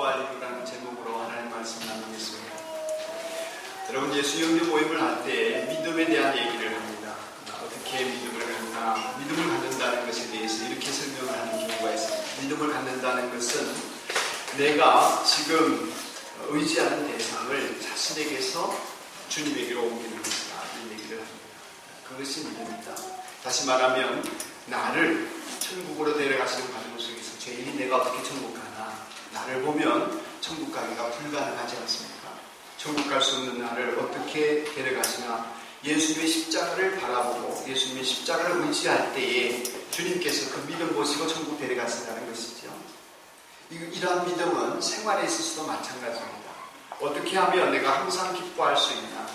기뻐할 이유라는 제목으로 하나님 말씀 나누겠습니다. 여러분, 예수 영계 모임을 할 때 믿음에 대한 얘기를 합니다. 어떻게 믿음을 갖나, 믿음을 갖는다는 것에 대해서 이렇게 설명을 하는 경우가 있습니다. 믿음을 갖는다는 것은 내가 지금 의지하는 대상을 자신에게서 주님에게로 옮기는 것이다, 이런 얘기를 합니다. 그것이 믿음이다. 다시 말하면 나를 천국으로 데려가시는 과정 속에서 죄인이 내가 어떻게 천국 가나, 나를 보면 천국 가기가 불가능하지 않습니까? 천국 갈 수 없는 나를 어떻게 데려가시나, 예수님의 십자가를 바라보고 예수님의 십자가를 의지할 때에 주님께서 그 믿음 보시고 천국 데려가신다는 것이죠. 이러한 믿음은 생활에 있어서도 마찬가지입니다. 어떻게 하면 내가 항상 기뻐할 수 있나?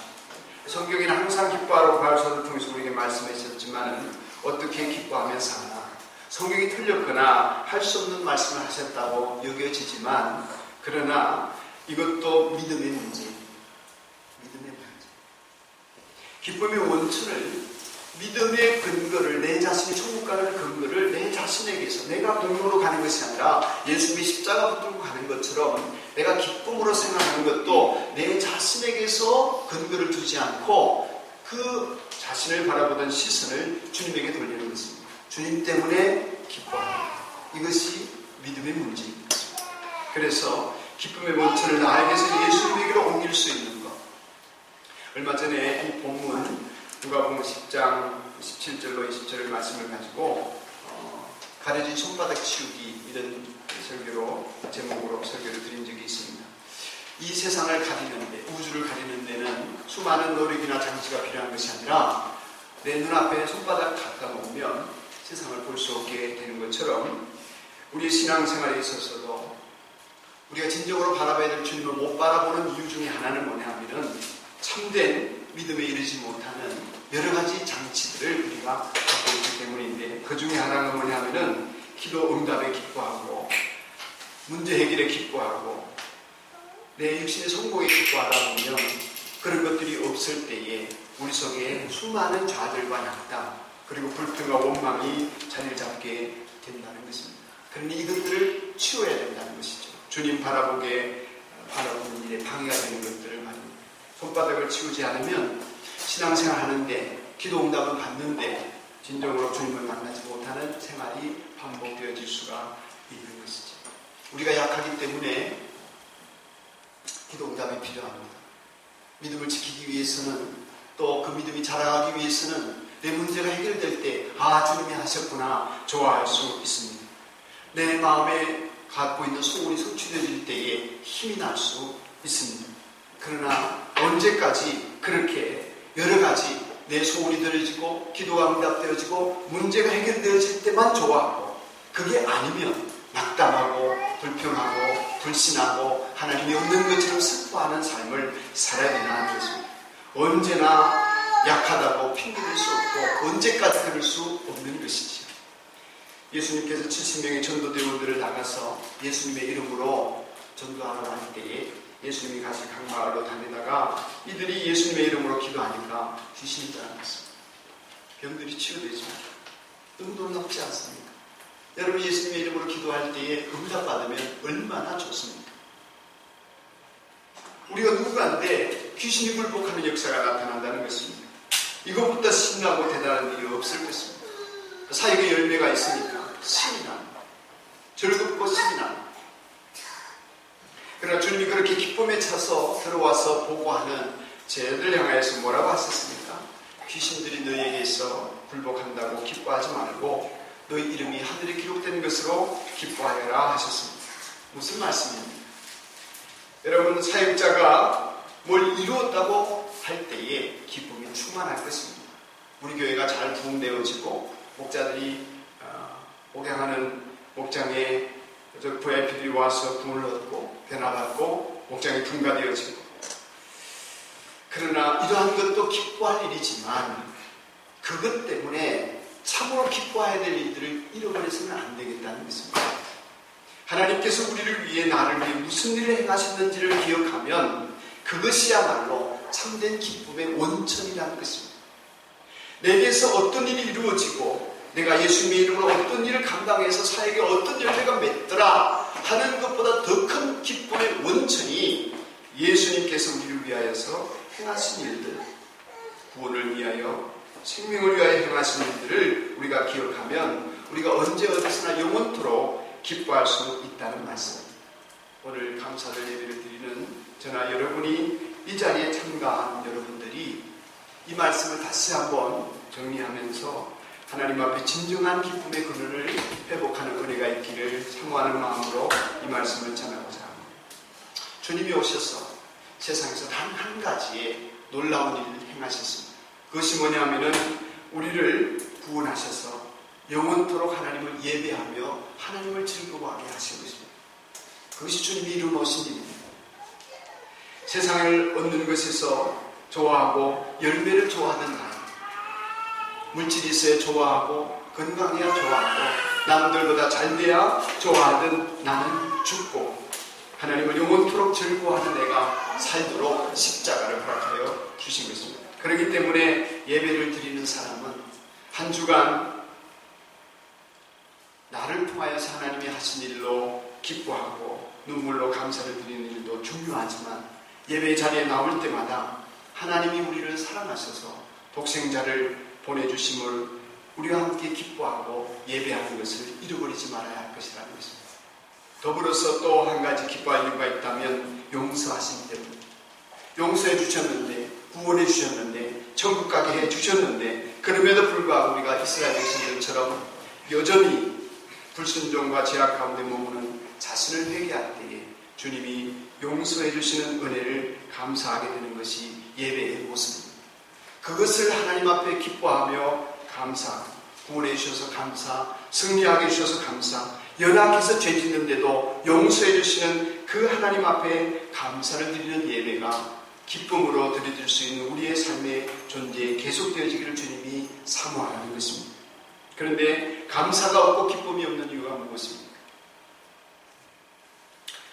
성경에는 항상 기뻐하라고 바울서를 통해서 우리에게 말씀해 주셨지만 어떻게 기뻐하면 사나? 성경이 틀렸거나 할 수 없는 말씀을 하셨다고 여겨지지만, 그러나 이것도 믿음의 문제. 기쁨의 원천을, 믿음의 근거를, 내 자신이 천국 가는 근거를 내 자신에게서, 내가 공로로 가는 것이 아니라 예수님의 십자가 붙들고 가는 것처럼 내가 기쁨으로 생각하는 것도 내 자신에게서 근거를 두지 않고 그 자신을 바라보던 시선을 주님에게 돌리는 것입니다. 주님 때문에 기뻐합니다. 이것이 믿음의 문제입니다. 그래서 기쁨의 원천을 나에게서 예수님에게로 옮길 수 있는 것. 얼마 전에 이 본문 누가복음 10장 17절로 20절의 말씀을 가지고 가려진 손바닥 치우기, 이런 설교로, 제목으로 설교를 드린 적이 있습니다. 이 세상을 가리는데, 우주를 가리는 데는 수많은 노력이나 장치가 필요한 것이 아니라 내 눈앞에 손바닥 갖다 놓으면 세상을 볼 수 없게 되는 것처럼, 우리 신앙생활에 있어서도 우리가 진정으로 바라봐야 될 주님을 못 바라보는 이유 중에 하나는 뭐냐 하면은 참된 믿음에 이르지 못하는 여러 가지 장치들을 우리가 갖고 있기 때문인데, 그 중에 하나가 뭐냐 하면은 기도 응답에 기뻐하고 문제 해결에 기뻐하고 내 육신의 성공에 기뻐하다 보면 그런 것들이 없을 때에 우리 속에 수많은 좌절과 낙담, 그리고 불평과 원망이 자리를 잡게 된다는 것입니다. 그러니 이것들을 치워야 된다는 것이죠. 주님 바라보는 일에 방해가 되는 것들을 말입니다. 손바닥을 치우지 않으면 신앙생활 하는데, 기도 응답은 받는데 진정으로 주님을 만나지 못하는 생활이 반복되어질 수가 있는 것이죠. 우리가 약하기 때문에 기도 응답이 필요합니다. 믿음을 지키기 위해서는, 또 그 믿음이 자라가기 위해서는 내 문제가 해결될 때 주님이 하셨구나 좋아할 수 있습니다. 내 마음에 갖고 있는 소원이 성취되어질 때에 힘이 날 수 있습니다. 그러나 언제까지 그렇게 여러 가지 내 소원이 들어지고 기도가 응답되어지고 문제가 해결되어질 때만 좋아하고, 그게 아니면 낙담하고 불평하고 불신하고 하나님이 없는 것처럼 슬퍼하는 삶을 살아야 되나 하는 것입니다. 언제나 약하다고 핑계댈 수 없고 언제까지 그럴 수 없는 것이지. 예수님께서 70명의 전도대원들을 나가서 예수님의 이름으로 전도하러 다닐 때에 예수님이 같이 각 마을로 다니다가 이들이 예수님의 이름으로 기도하니까 귀신이 떠나갔습니다. 병들이 치유되지 않아요. 너무 놀랍지 않습니까? 여러분, 예수님의 이름으로 기도할 때에 응답받으면 얼마나 좋습니까? 우리가 누구한테 귀신이 굴복하는 역사가 나타난다는 것입니다. 이것보다 신나고 대단한 일이 없을 것입니다. 사역의 열매가 있으니까 신이 납니다. 즐겁고 신이 납니다. 그러나 주님이 그렇게 기쁨에 차서 들어와서 보고하는 쟤들 향하여서 뭐라고 하셨습니까? 귀신들이 너희에게서 굴복한다고 기뻐하지 말고 너희 이름이 하늘에 기록된 것으로 기뻐하여라 하셨습니다. 무슨 말씀입니까? 여러분, 사역자가 뭘 이루었다고 할 때에 기쁨이 충만할 것입니다. 우리 교회가 잘 부흥되어지고 목자들이 목양하는 목장에 VIP들이 와서 부흥을 얻고 변화받고 목장이 분가되어지고, 그러나 이러한 것도 기뻐할 일이지만 그것 때문에 참으로 기뻐해야 될 일들을 잃어버려서는 안 되겠다는 것입니다. 하나님께서 우리를 위해, 나를 위해 무슨 일을 행하셨는지를 기억하면 그것이야말로 참된 기쁨의 원천이라는 것입니다. 내게서 어떤 일이 이루어지고 내가 예수님의 이름으로 어떤 일을 감당해서 사역에 어떤 열매가 맺더라 하는 것보다 더 큰 기쁨, 원천이 예수님께서 우리를 위하여서 행하신 일들, 구원을 위하여, 생명을 위하여 행하신 일들을 우리가 기억하면 우리가 언제 어디서나 영원토록 기뻐할 수 있다는 말씀입니다. 오늘 감사절 예배를 드리는 저나 여러분이 이 자리에 참가한 여러분들이 이 말씀을 다시 한번 정리하면서 하나님 앞에 진정한 기쁨의 근원을 회복하는 은혜가 있기를 사모하는 마음으로 이 말씀을 전하고자 합니다. 주님이 오셔서 세상에서 단 한 가지의 놀라운 일을 행하셨습니다. 그것이 뭐냐면은 우리를 구원하셔서 영원토록 하나님을 예배하며 하나님을 즐거워하게 하신 것입니다. 그것이 주님이 이루어놓으신 일입니다. 세상을 얻는 것에서 좋아하고 열매를 좋아하는 나이, 물질이 있어야 좋아하고 건강해야 좋아하고 남들보다 잘돼야 좋아하던 나는 죽고 하나님을 영원토록 즐거워하는 내가 살도록 십자가를 허락하여 주신 것입니다. 그렇기 때문에 예배를 드리는 사람은 한 주간 나를 통하여서 하나님이 하신 일로 기뻐하고 눈물로 감사를 드리는 일도 중요하지만 예배 자리에 나올 때마다 하나님이 우리를 사랑하셔서 독생자를 보내주심을 우리와 함께 기뻐하고 예배하는 것을 잃어버리지 말아야 할 것이라는 것입니다. 더불어서 또 한 가지 기뻐할 이유가 있다면 용서하심 때문입니다. 용서해 주셨는데, 구원해 주셨는데, 천국 가게 해 주셨는데, 그럼에도 불구하고 우리가 이스라엘 백성들처럼 여전히 불순종과 죄악 가운데 머무는 자신을 회개할 때에 주님이 용서해 주시는 은혜를 감사하게 되는 것이 예배의 모습입니다. 그것을 하나님 앞에 기뻐하며 감사, 구원해 주셔서 감사, 승리하게 해주셔서 감사, 연약해서 죄 짓는데도 용서해 주시는 그 하나님 앞에 감사를 드리는 예배가 기쁨으로 드려질 수 있는 우리의 삶의 존재에 계속되어지기를 주님이 사모하는 것입니다. 그런데 감사가 없고 기쁨이 없는 이유가 무엇입니까?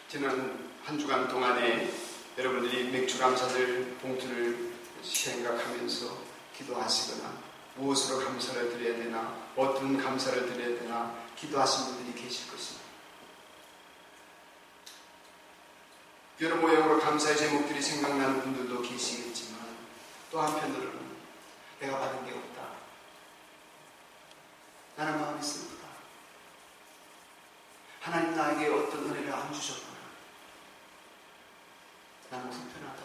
지난 한 주간 동안에 여러분들이 맥주감사절 봉투를 생각하면서 기도하시거나 무엇으로 감사를 드려야 되나, 어떤 감사를 드려야 되나 기도하신 분들이 계실 것입니다. 여러 모양으로 감사의 제목들이 생각나는 분들도 계시겠지만 또 한편으로는 내가 받은 게 없다. 나는 마음이 슬프다. 하나님 나에게 어떤 은혜를 안 주셨구나. 나는 불편하다.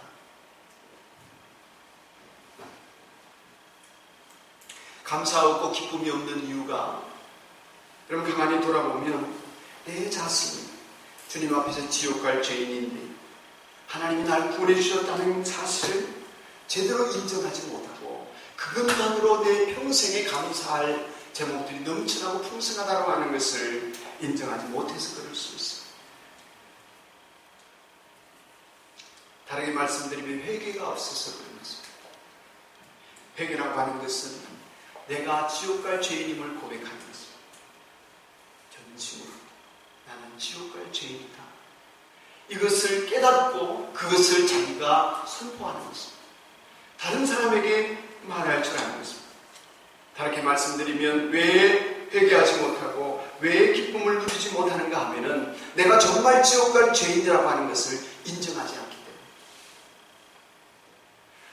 감사 없고 기쁨이 없는 이유가 여러분 가만히 돌아보면 내 자신이 주님 앞에서 지옥 갈 죄인인데 하나님이 나를 구원해 주셨다는 사실을 제대로 인정하지 못하고 그것만으로 내 평생에 감사할 제목들이 넘쳐나고 풍성하다고 하는 것을 인정하지 못해서 그럴 수 있습니다. 다르게 말씀드리면 회개가 없어서 그런 것입니다. 회개라고 하는 것은 내가 지옥 갈 죄인임을 고백하는 것입니다. 전심으로 나는 지옥 갈 죄인이다. 이것을 깨닫고 그것을 자기가 선포하는 것입니다. 다른 사람에게 말할 줄 아는 것입니다. 다르게 말씀드리면 왜 회개하지 못하고 왜 기쁨을 누리지 못하는가 하면은 내가 정말 지옥 갈 죄인이라고 하는 것을 인정하지 않기 때문에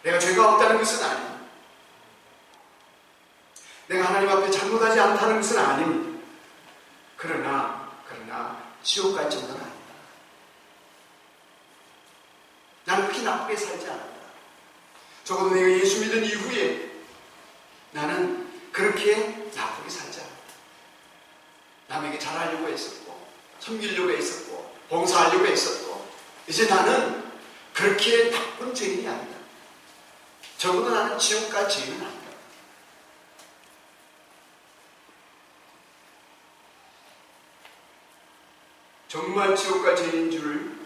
내가 죄가 없다는 것은 아닙니다. 내가 하나님 앞에 잘못하지 않다는 것은 아닙니다. 그러나 지옥 갈 정도는 아니다. 나는 그렇게 나쁘게 살지 않았다. 적어도 내가 예수 믿은 이후에 나는 그렇게 나쁘게 살지 않았다. 남에게 잘하려고 했었고 섬기려고 했었고 봉사하려고 했었고 이제 나는 그렇게 나쁜 죄인이 아니다. 적어도 나는 지옥 갈 죄인은 아니다. 정말 지옥 갈 죄인인 줄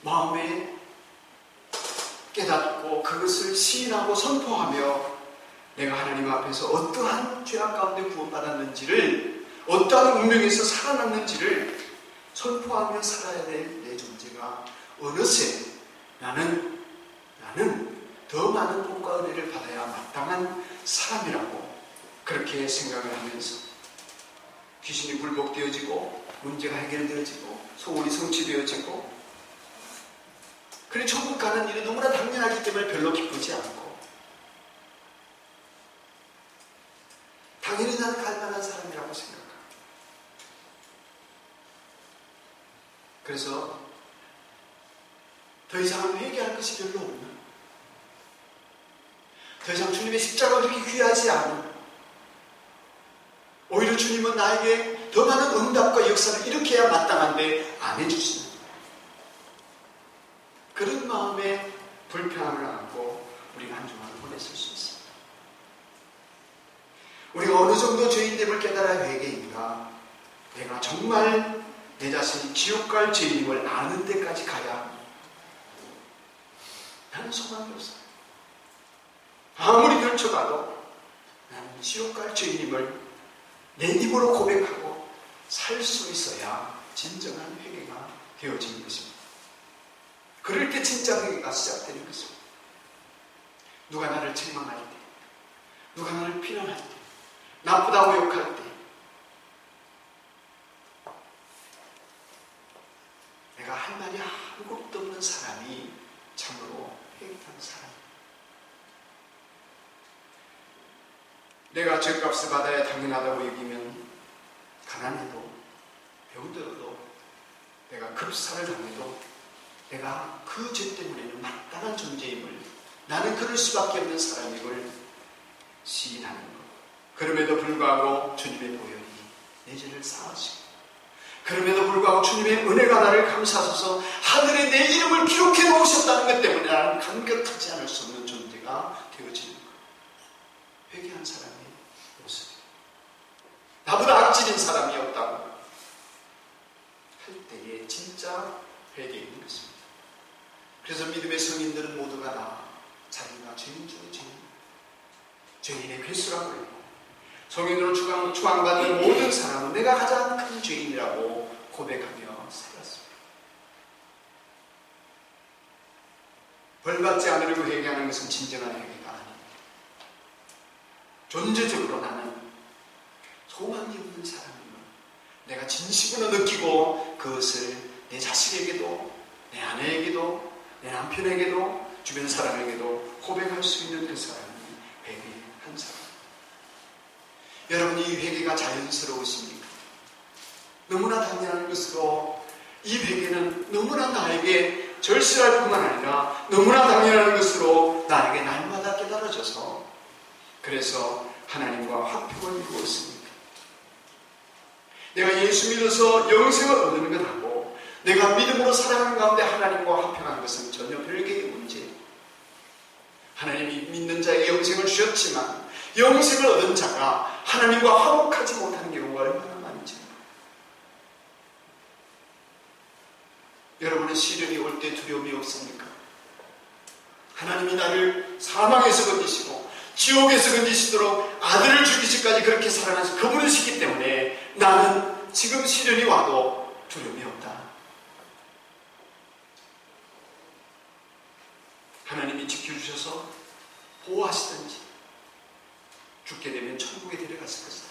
마음에 깨닫고 그것을 시인하고 선포하며 내가 하나님 앞에서 어떠한 죄악 가운데 구원받았는지를 어떠한 운명에서 살아났는지를 선포하며 살아야 될 내 존재가 어느새 나는 더 많은 복과 은혜를 받아야 마땅한 사람이라고 그렇게 생각을 하면서 귀신이 굴복되어지고 문제가 해결되어지고 소원이 성취되어지고 그래 천국 가는 일이 너무나 당연하기 때문에 별로 기쁘지 않고 당연히 나는 갈 만한 사람이라고 생각합니다. 그래서 더 이상 회개할 것이 별로 없는, 더 이상 주님의 십자가가 그렇게 귀하지 않은, 오히려 주님은 나에게 더 많은 응답과 역사를 이렇게 해야 마땅한데 안 해주시는 그런 마음에 불평함을 안고 우리가 한 주간을 보냈을 수 있습니다. 우리가 어느 정도 죄인됨을 깨달아야 회개인가, 내가 정말 내 자신이 지옥 갈 죄인임을 아는 데까지 가야 합니다. 나는 소망이 없어요. 아무리 들춰가도 나는 지옥 갈 죄인임을 내 입으로 고백하고 살 수 있어야 진정한 회개가 되어지는 것입니다. 그럴 때 진짜 회개가 시작되는 것입니다. 누가 나를 책망할 때, 누가 나를 비난할 때, 나쁘다고 욕할 때, 내가 할 말이 아무것도 없는 사람이 참으로 회개하는 사람. 내가 죄값을 받아야 당연하다고 여기면 가난해도 병들어도 내가 급사를 당해도 내가 그 죄 때문에는 마땅한 존재임을, 나는 그럴 수밖에 없는 사람임을 시인하는 것. 그럼에도 불구하고 주님의 보혈이 내 죄를 사하시고, 그럼에도 불구하고 주님의 은혜가 나를 감싸셔서 하늘에 내 이름을 기록해 놓으셨다는 것 때문에 나는 감격하지 않을 수 없는 존재가 되어지는 것. 회개한 사람의 모습. 나보다 악질인 사람이 없다고 할 때에 진짜 회개인 것입니다. 그래서 믿음의 성인들은 모두가 다 자기가 죄인 중에 죄인의 괴수라고 했고, 성인으로 추앙받는 모든 사람은 내가 가장 큰 죄인이라고 고백하며 살았습니다. 벌받지 않으려고 회개하는 것은 진정한 회개가 아닙니다. 존재적으로 나는 소망이 없는 사람임을 내가 진심으로 느끼고 그것을 내 자식에게도, 내 아내에게도, 내 남편에게도, 주변 사람에게도 고백할 수 있는 그 사람이 회개한 사람. 여러분, 이 회개가 자연스러우십니까? 너무나 당연한 것으로 이 회개는 너무나 나에게 절실할 뿐만 아니라 너무나 당연한 것으로 나에게 날마다 깨달아져서, 그래서 하나님과 화평을 이루었습니다. 내가 예수 믿어서 영생을 얻는 것하고 내가 믿음으로 살아가는 가운데 하나님과 화평한 것은 전혀 별개의 문제예요. 하나님이 믿는 자에게 영생을 주셨지만 영생을 얻은 자가 하나님과 화목하지 못하는 경우가 얼마나 많은지. 여러분의 시련이 올 때 두려움이 없습니까? 하나님이 나를 사망에서 건지시고 지옥에서 건지시도록 아들을 주기시까지 그렇게 사랑하셔서 그분이시기 때문에 나는 지금 시련이 와도 두려움이 없다. 하나님이 지켜주셔서 보호하시든지 죽게 되면 천국에 데려갔을 것이다.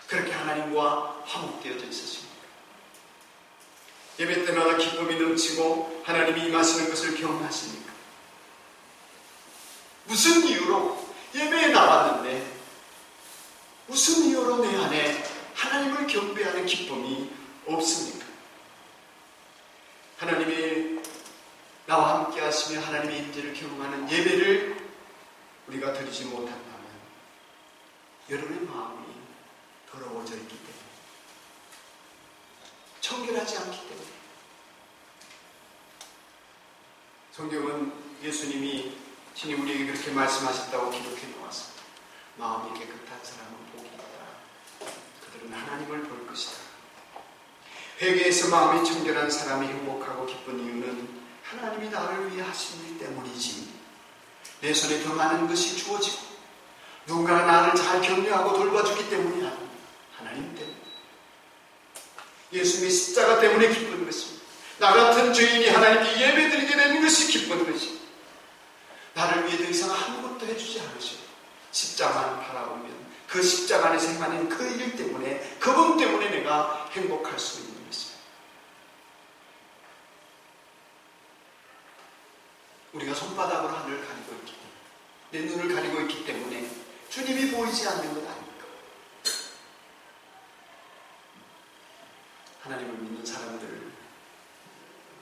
그렇게 하나님과 화목되어져 있었습니다. 예배 때마다 기쁨이 넘치고 하나님이 임하시는 것을 경험하십니까? 무슨 이유로 예배에 나왔는데 무슨 이유로 내 안에 하나님을 경배하는 기쁨이 없습니까? 하나님이 나와 함께 하시며 하나님의 임재를 경험하는 예배를 우리가 드리지 못한다면 여러분의 마음이 더러워져 있기 때문에, 청결하지 않기 때문에. 성경은 예수님이 신이 우리에게 그렇게 말씀하셨다고 기록해 놓았습니다. 마음이 깨끗한 사람은 복이 있다. 그들은 하나님을 볼 것이다. 회개에서 마음이 청결한 사람이 행복하고 기쁜 이유는 하나님이 나를 위해 하신 일 때문이지, 내 손에 더 많은 것이 주어지고 누군가가 나를 잘 격려하고 돌봐주기 때문이 아닙니다. 하나님 때문에, 예수님의 십자가 때문에 기쁜 것입니다. 나 같은 죄인이 하나님께 예배드리게 되는 것이 기쁜 것입니다. 나를 위해 더 이상 아무것도 해주지 않으시고 십자가만 바라보면 그 십자가 안에서 행하는 그 일 때문에, 그분 때문에 내가 행복할 수 있는 것입니다. 우리가 손바닥으로 하늘을 가리고 있기 때문에, 내 눈을 가리고 있기 때문에 주님이 보이지 않는 것 아닙니까? 하나님을 믿는 사람들,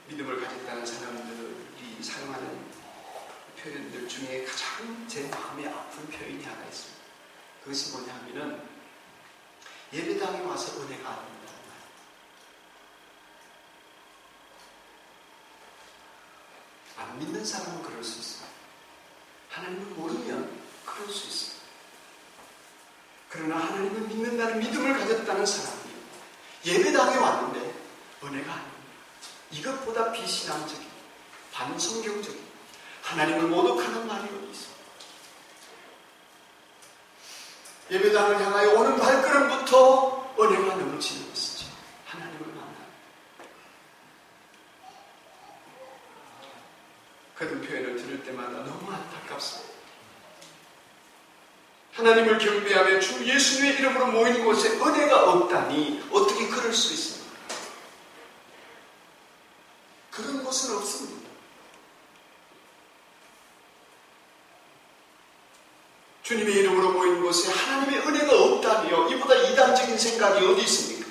믿음을 가졌다는 사람들이 사용하는 표현들 중에 가장 제 마음에 아픈 표현이 하나 있습니다. 그것이 뭐냐 하면은 예배당에 와서 은혜가 안 된다는 말. 안 믿는 사람은 그럴 수 있어요. 하나님을 모르면 그럴 수 있어요. 그러나 하나님을 믿는다는 믿음을 가졌다는 사람이 예배당에 왔는데 은혜가 아닙니다. 이것보다 비신앙적인, 반성경적인, 하나님을 모독하는 말이 어디 있습니까? 예배당을 향하여 오는 발걸음부터 은혜가 넘치는 것이죠. 하나님을 만나는. 그런 표현을 들을 때마다 너무 안타깝습니다. 하나님을 경배하며 주 예수님의 이름으로 모인 곳에 은혜가 없다니 어떻게 그럴 수 있습니까? 그런 곳은 없습니다. 주님의 이름으로 모인 곳에 하나님의 은혜가 없다니요. 이보다 이단적인 생각이 어디 있습니까?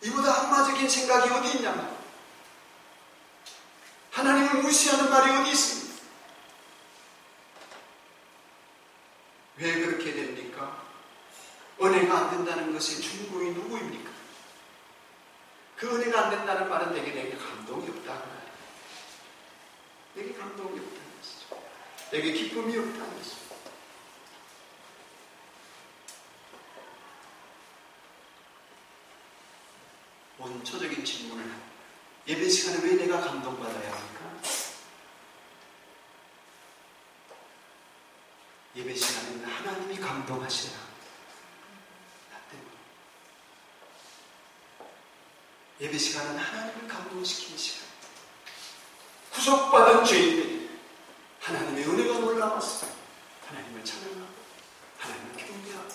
이보다 악마적인 생각이 어디 있냐? 하나님을 무시하는 말이 어디 있습니까? 왜 그렇게 됩니까? 은혜가 안 된다는 것의 주인공이 누구입니까? 그 은혜가 안 된다는 말은 내게 감동이 없다는 말이에요. 내게 감동이 없다는 것이죠. 내게 기쁨이 없다는 것이죠. 원초적인 질문을 합니다. 예배 시간에 왜 내가 감동받아야 합니까? 예배 시간에는 하나님이 감동하셔야 합니다. 나 때문에. 예배 시간은 하나님을 감동시키는 시간. 구속받은 죄인들이 하나님의 은혜가 놀라웠어. 하나님을 찬양하고 하나님을 경배하고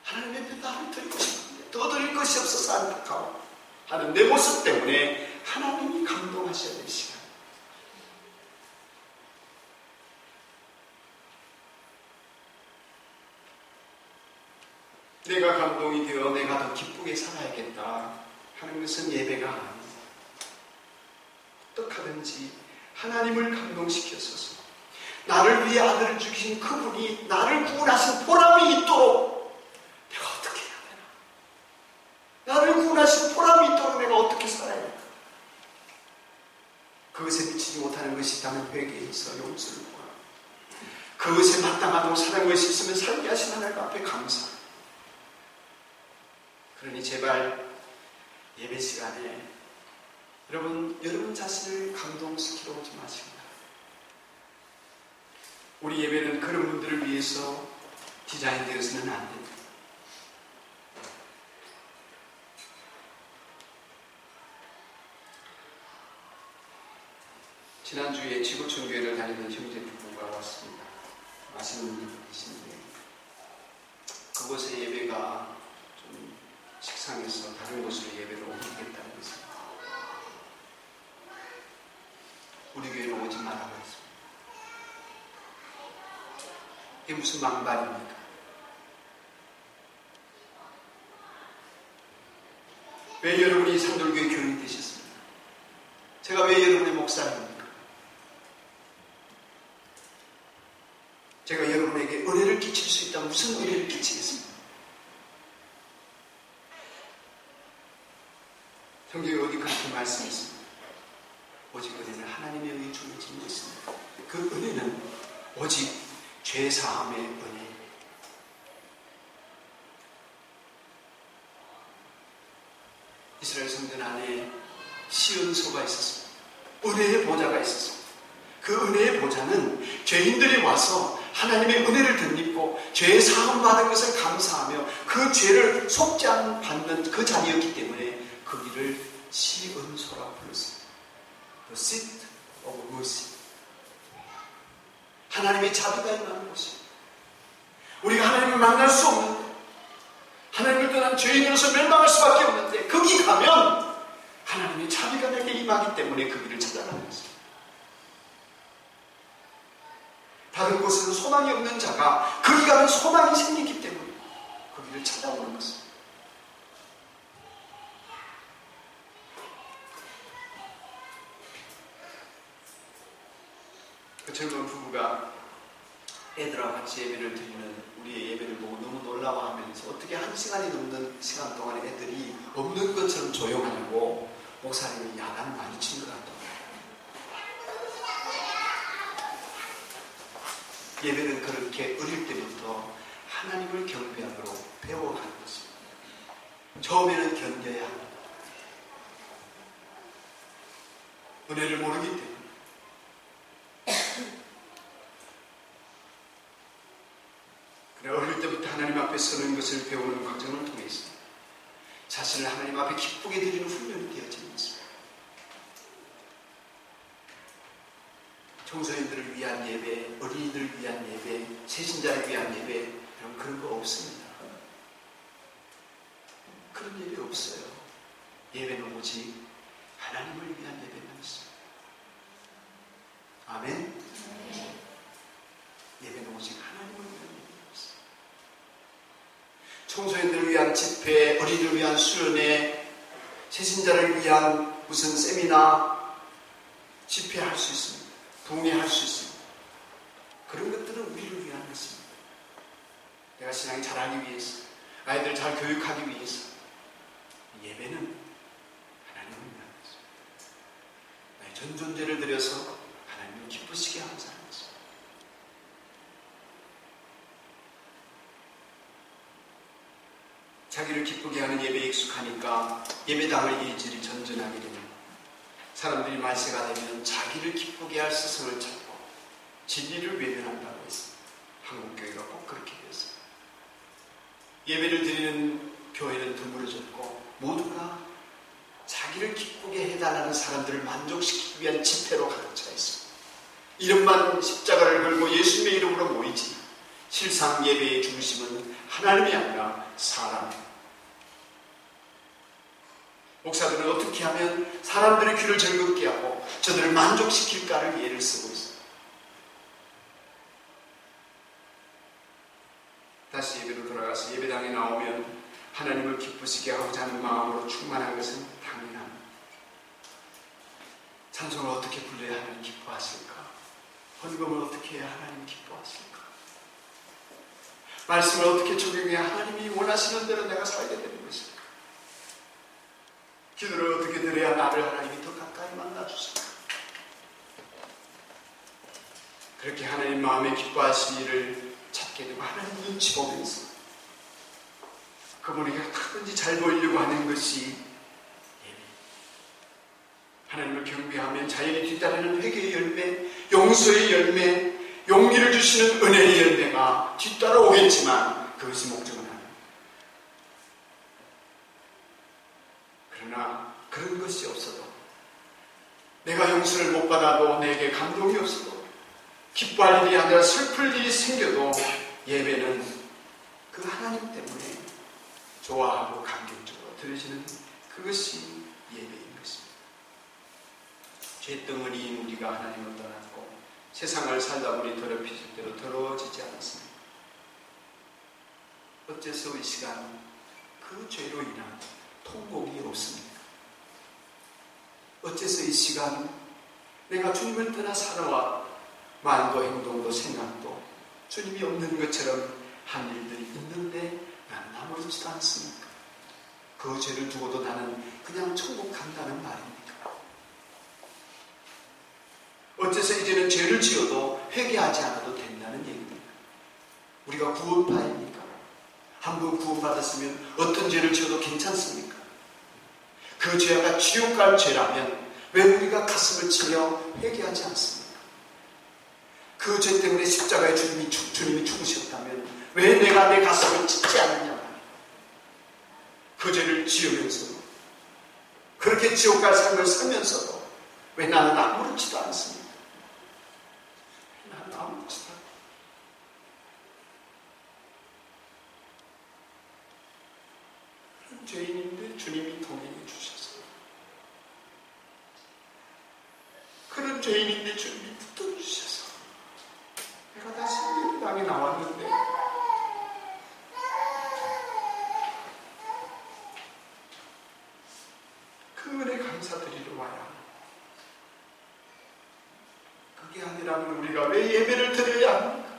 하나님의 앞에 나를 드리고 싶은데 더 드릴 것이 없어서 안타까워 하는 내 모습 때문에 하나님이 감동하셔야 될 시간. 내가 감동이 되어 내가 더 기쁘게 살아야겠다 하는 것은 예배가 아닙니다. 어떡하든지 하나님을 감동시켰어서 나를 위해 아들을 죽이신 그분이 나를 구원하신 보람이 있도록 내가 어떻게 해야 되나? 나를 구원하신 보람이 있도록 내가 어떻게 살아야 되나? 그것에 미치지 못하는 것이 있다면 회개해서 용서를 구하고 그것에 마땅하도록 사는 것이 있으면 살게 하신 하나님 앞에 감사합니다. 그러니 제발 예배 시간에 여러분 자신을 감동시키러 오지 마십니다. 우리 예배는 그런 분들을 위해서 디자인되어서는 안 됩니다. 지난주에 지구촌 교회를 다니는 형제 부부가 왔습니다. 맛있는 분이 계신데 그곳의 예배가 좀 식상해서 다른 곳으로 예배를 옮기겠다는 것입니다. 우리 교회로 오지 말라고 했습니다. 이게 무슨 망발입니까? 왜 여러분이 산돌교회 교인이 되셨습니까? 제가 왜 여러분의 목사입니까? 제가 여러분에게 은혜를 끼칠 수 있다면 무슨 은혜를 끼치겠습니까? 성경에 어디 그렇게 말씀했습니다. 오직 은혜는 하나님의 의에 주어진 것입니다. 그 은혜는 오직 죄사함의 은혜. 이스라엘 성전 안에 시은소가 있었습니다. 은혜의 보좌가 있었습니다. 그 은혜의 보좌는 죄인들이 와서 하나님의 은혜를 덧입고 죄 사함 받은 것을 감사하며 그 죄를 속지 않는 그 자리였기 때문에 거기를 시은소라고 불렀습니다. The seat of mercy. 하나님의 자비가 임하는 곳입니다. 우리가 하나님을 만날 수 없는데 하나님을 떠난 죄인으로서 멸망할 수밖에 없는데 거기 가면 하나님의 자비가 내게 임하기 많기 때문에 그 길을 찾아가는 것입니다. 다른 곳에서 소망이 없는 자가 거기 가면 소망이 생기기 때문에 그 길을 찾아오는 것입니다. 그 젊은 부부가 애들하고 같이 예배를 드리는 우리의 예배를 보고 너무 놀라워하면서 어떻게 1시간이 넘는 시간 동안에 애들이 없는 것처럼 조용하냐고 목사님이 야단 많이 친 것 같다고. 예배는 그렇게 어릴 때부터 하나님을 경배하도록 배워가는 것입니다. 처음에는 견뎌야 합니다. 은혜를 모르기 때문에. 그래, 어릴 때부터 하나님 앞에 서는 것을 배우는 과정을 통해서 자신을 하나님 앞에 기쁘게 드리는 훈련이 되어지는 것입니다. 청소년들을 위한 예배, 어린이들을 위한 예배, 세신자를 위한 예배, 그런 거 없습니다. 그런 예배 없어요. 예배는 오직 하나님을 위한 예배만 있습니다. 아멘? 예배는 오직 하나님을 위한 예배만 있습니다. 청소년들을 위한 집회, 어린이들을 위한 수련회, 세신자를 위한 무슨 세미나, 집회할 수 있습니다. 동의할 수 있습니다. 그런 것들은 우리를 위한 것입니다. 내가 신앙이 잘하기 위해서, 아이들 잘 교육하기 위해서. 예배는 하나님을 위한 것입니다. 나의 전 존재를 들여서 하나님을 기쁘시게 하는 사람 것입니다. 자기를 기쁘게 하는 예배에 익숙하니까 예배당을 이리저리 전전하게 됩니다. 사람들이 말세가 되면 자기를 기쁘게 할 스승을 찾고 진리를 외면한다고 했습니다. 한국교회가 꼭 그렇게 되었습니다. 예배를 드리는 교회는 드물어졌고 모두가 자기를 기쁘게 해달라는 사람들을 만족시키기 위한 집회로 가득 차 있습니다. 이름만 십자가를 걸고 예수님의 이름으로 모이지 실상 예배의 중심은 하나님이 아니라 사람입니다. 목사들은 어떻게 하면 사람들의 귀를 즐겁게 하고 저들을 만족시킬까를 예를 쓰고 있습니다. 다시 예배로 돌아가서 예배당에 나오면 하나님을 기쁘시게 하고자 하는 마음으로 충만한 것은 당연합니다. 찬송을 어떻게 불러야 하나님 기뻐하실까? 헌금을 어떻게 해야 하나님 기뻐하실까? 말씀을 어떻게 적용해야 하나님이 원하시는 대로 내가 살게 되는 것일까? 기도를 어떻게 드려야 나를 하나님이 더 가까이 만나주실까? 그렇게 하나님 마음에 기뻐하시기를 찾게 되고 하나님 눈치 보면서 그분에게 하든지 잘 보이려고 하는 것이 예배. 하나님을 경배하면 자연히 뒤따르는 회개의 열매, 용서의 열매, 용기를 주시는 은혜의 열매가 뒤따라오겠지만 그것이 목적은 아닙니다. 그러나 그런 것이 없어도 내가 용서를 못 받아도 내게 감동이 없어도 기뻐할 일이 아니라 슬플 일이 생겨도 예배는 그 하나님 때문에 좋아하고 감격적으로 드려지는 그것이 예배인 것입니다. 죄덩어리인 우리가 하나님을 떠났고 세상을 살다 보니 더럽혀질 대로 더러워지지 않았습니다. 어째서 이 시간 그 죄로 인한 통곡이 없습니까? 어째서 이 시간 내가 주님을 떠나 살아와 말도 행동도 생각도 주님이 없는 것처럼 한 일들이 있는데 나는 아무렇지도 않습니까? 그 죄를 두고도 나는 그냥 천국 간다는 말입니까? 어째서 이제는 죄를 지어도 회개하지 않아도 된다는 얘기입니까? 우리가 구원파입니까? 한 번 구원받았으면 어떤 죄를 지어도 괜찮습니까? 그 죄가 지옥 갈 죄라면 왜 우리가 가슴을 치며 회개하지 않습니까? 그 죄 때문에 십자가에 주님이 죽으셨다면 왜 내가 내 가슴을 찢지 않느냐 말이에요. 그 죄를 지으면서도 그렇게 지옥 갈 삶을 살면서도 왜 나는 아무렇지도 않습니까? 나는 아무렇지도 않습니다. 죄인인데 주님이 동행해 주셔서 죄인인데 주님이 붙들어주셔서 내가 다시 이 땅에 나왔는데 그 은혜 감사드리러 와야. 그게 아니라면 우리가 왜 예배를 드려야 합니까?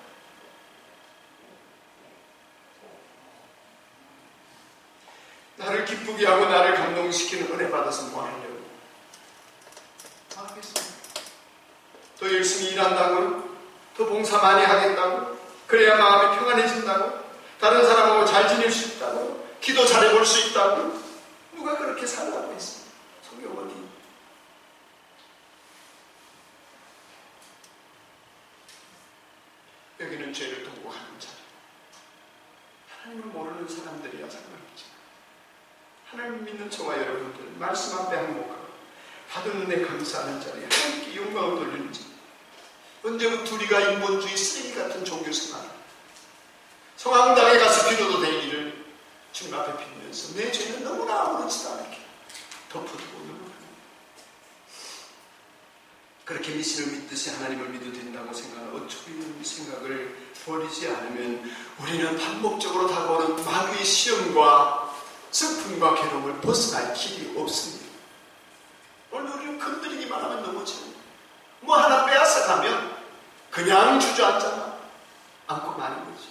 나를 기쁘게 하고 나를 감동시키는 은혜 받아서 뭐 하려고? 하겠습니다. 더 열심히 일한다고? 더 봉사 많이 하겠다고? 그래야 마음이 평안해진다고? 다른 사람하고 잘 지낼 수 있다고? 기도 잘해볼 수 있다고? 누가 그렇게 살라고 했습니다. 속이 어디? 여기는 죄를 통곡하는 자리. 하나님을 모르는 사람들이야 상관없지. 하나님 믿는 저와 여러분들 말씀 앞에 항복하고 받은 은혜 감사하는 자리에 하나님께 영광을 돌리는 자리. 언제부터 우리가 인본주의 쓰레기 같은 종교 생활, 성황당에 가서 기도도 되기를 주님 앞에 빌면서 내 죄는 너무나 아무렇지도 않게 덮어두고 넘어가는, 그렇게 미신을 믿듯이 하나님을 믿어도 된다고 생각하는 어처구니 없는 생각을 버리지 않으면 우리는 반복적으로 다가오는 마귀의 시험과 슬픔과 괴로움을 벗어날 길이 없습니다. 오늘 우리는 건드리기만 하면 넘어집니다. 뭐 하나 빼앗아가면 그냥 주저앉잖아. 안고 마는 거지.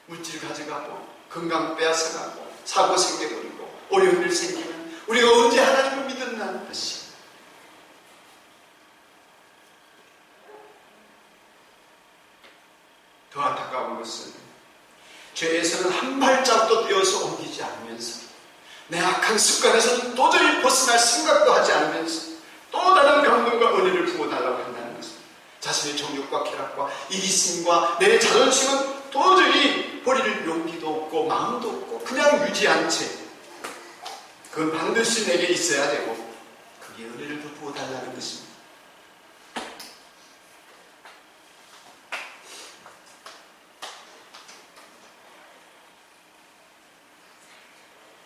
물질 가져가고 건강 빼앗아가고 사고 생겨버리고 어려운 일 생기면 우리가 언제 하나님을 믿었나는 것이. 더 안타까운 것은 죄에서는 한 발짝도 떼어서 옮기지 않으면서 내 악한 습관에서는 도저히 벗어날 생각도 하지 않으면서 또 다른 감동과 은혜를 부어달라고 한다는 것은 자신의 정욕과 쾌락과 이기심과 내 자존심은 도저히 버릴 용기도 없고 마음도 없고 그냥 유지한 채 그건 반드시 내게 있어야 되고 그게 은혜를 더 부어달라는 것입니다.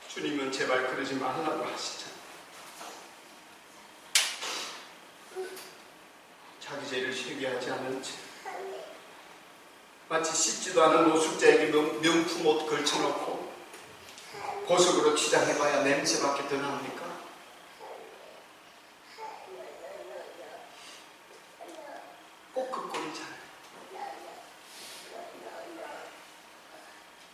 주님은 제발 그러지 말라고 하시잖아요. 자기 죄를 회개하지 않은 채 마치 씻지도 않은 노숙자에게 명품 옷 걸쳐놓고 보석으로 치장해봐야 냄새밖에 더 나옵니까? 꼭 그 꼴이잖아요.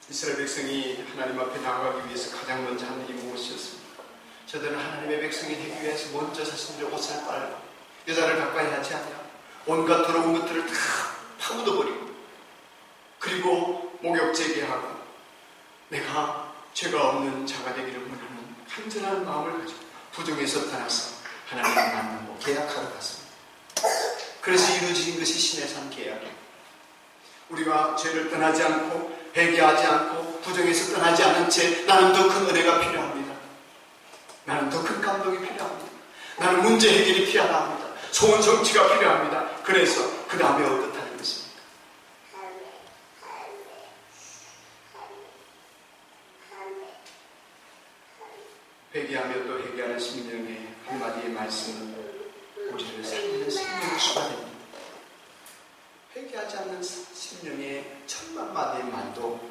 이스라엘 백성이 하나님 앞에 나아가기 위해서 가장 먼저 하는 일이 무엇이었습니까? 저들은 하나님의 백성이 되기 위해서 먼저 자신들의 옷을 빨고 여자를 가까이 하지 않냐, 온갖 더러운 것들을 다 파묻어버리고 그리고 목욕 재개하고 내가 죄가 없는 자가 되기를 원하는 간절한 마음을 가지고 부정에서 떠나서 하나님을 만나고 계약하러 갔습니다. 그래서 이루어진 것이 신의 산 계약이에요. 우리가 죄를 떠나지 않고 회개하지 않고 부정에서 떠나지 않은 채 나는 더 큰 은혜가 필요합니다. 나는 더 큰 감동이 필요합니다. 나는 문제 해결이 필요합니다. 소원 성취가 필요합니다. 그래서 그 다음에 어떻다는 것입니까? 회개하며 또 회개하는 심령의 한마디의 말씀은 우리를 살리는 생명의 수가 됩니다. 회개하지 않는 심령의 천만 마디의 말도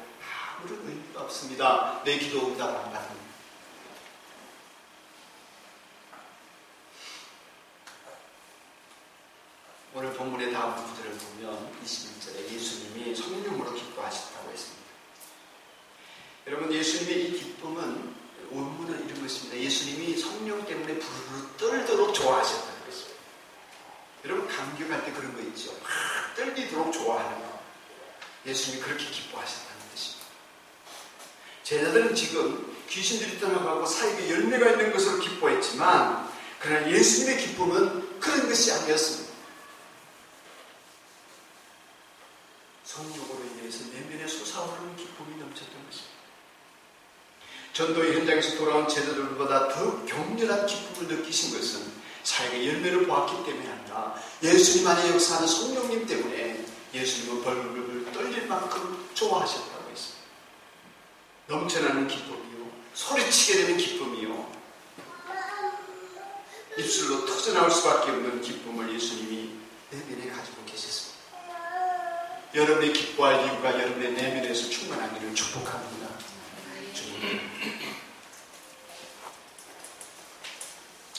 아무런 의미가 없습니다. 내 기도 응답 안 받습니다. 오늘 본문의 다음 구절을 보면 21절에 예수님이 성령으로 기뻐하셨다고 했습니다. 여러분, 예수님의 이 기쁨은 원문은 이런 것입니다. 예수님이 성령 때문에 부르르 떨도록 좋아하셨다는 것입니다. 여러분, 감격할 때 그런 거 있죠. 막 떨리도록 좋아하는 거. 예수님이 그렇게 기뻐하셨다는 것입니다. 제자들은 지금 귀신들이 떠나가고 사이에 열매가 있는 것으로 기뻐했지만 그러나 예수님의 기쁨은 그런 것이 아니었습니다. 성령으로 인해서 내면에 솟아오르는 기쁨이 넘쳤던 것입니다. 전도의 현장에서 돌아온 제자들보다 더 격렬한 기쁨을 느끼신 것은 사역의 열매를 보았기 때문이 아니라 예수님 안에 역사하는 성령님 때문에 예수님은 벌벌 떨릴 만큼 좋아하셨다고 했습니다. 넘쳐나는 기쁨이요, 소리치게 되는 기쁨이요, 입술로 터져나올 수밖에 없는 기쁨을 예수님이 내면에 가지고 계셨습니다. 여러분의 기뻐할 이유가 여러분의 내면에서 충만하기를 축복합니다. 주님,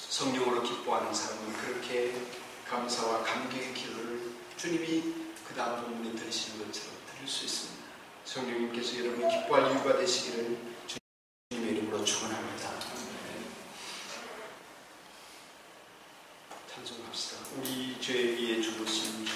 성령으로 기뻐하는 사람은 그렇게 감사와 감격의 기도를 주님이 그 다음 본문에 들으시는 것처럼 들을 수 있습니다. 성령님께서 여러분이 기뻐할 이유가 되시기를 주님의 이름으로 축원합니다. 찬송합시다. 우리 죄 위에 죽으신